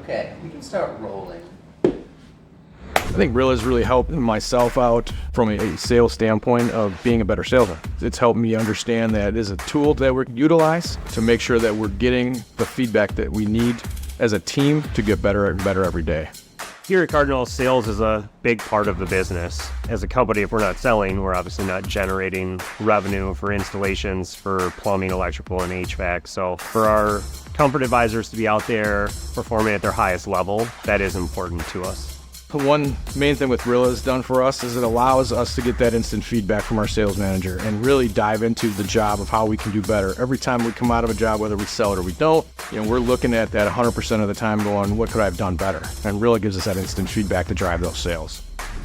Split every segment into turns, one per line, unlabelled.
Okay, we can start rolling.
I think Rilla's really helped myself out from a sales standpoint of being a better salesman. It's helped me understand that it is a tool that we utilize to make sure that we're getting the feedback that we need as a team to get better and better every day.
Here at Cardinal, sales is a big part of the business. As a company, if we're not selling, we're obviously not generating revenue for installations, for plumbing, electrical, and HVAC. So for our comfort advisors to be out there performing at their highest level, that is important to us.
One main thing with Rilla has done for us is it allows us to get that instant feedback from our sales manager and really dive into the job of how we can do better. Every time we come out of a job, whether we sell it or we don't, we're looking at that 100% of the time going, what could I have done better? And Rilla gives us that instant feedback to drive those sales.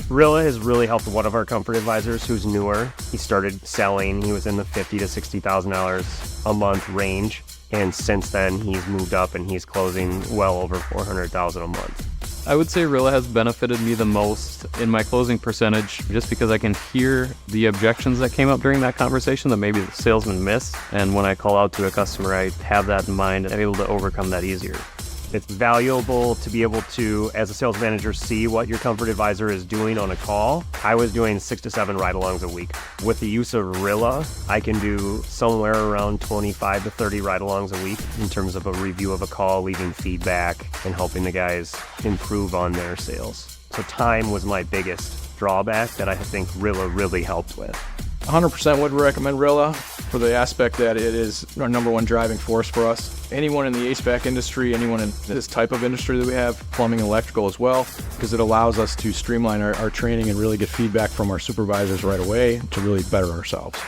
Rilla has really helped one of our comfort advisors who's newer. He started selling, he was in the $50,000 to $60,000 a month range. And since then, he's moved up and he's closing well over $400,000 a month.
I would say Rilla has benefited me the most in my closing percentage just because I can hear the objections that came up during that conversation that maybe the salesman missed. And when I call out to a customer, I have that in mind and I'm able to overcome that easier. It's valuable to be able to, as a sales manager, see what your comfort advisor is doing on a call. I was doing 6 to 7 ride-alongs a week. With the use of Rilla, I can do somewhere around 25 to 30 ride-alongs a week in terms of a review of a call, leaving feedback, and helping the guys improve on their sales. So time was my biggest drawback that I think Rilla really helped with.
100% would recommend Rilla for the aspect that it is our number one driving force for us. Anyone in the HVAC industry, anyone in this type of industry that we have, plumbing and electrical as well, because it allows us to streamline our training and really get feedback from our supervisors right away to really better ourselves.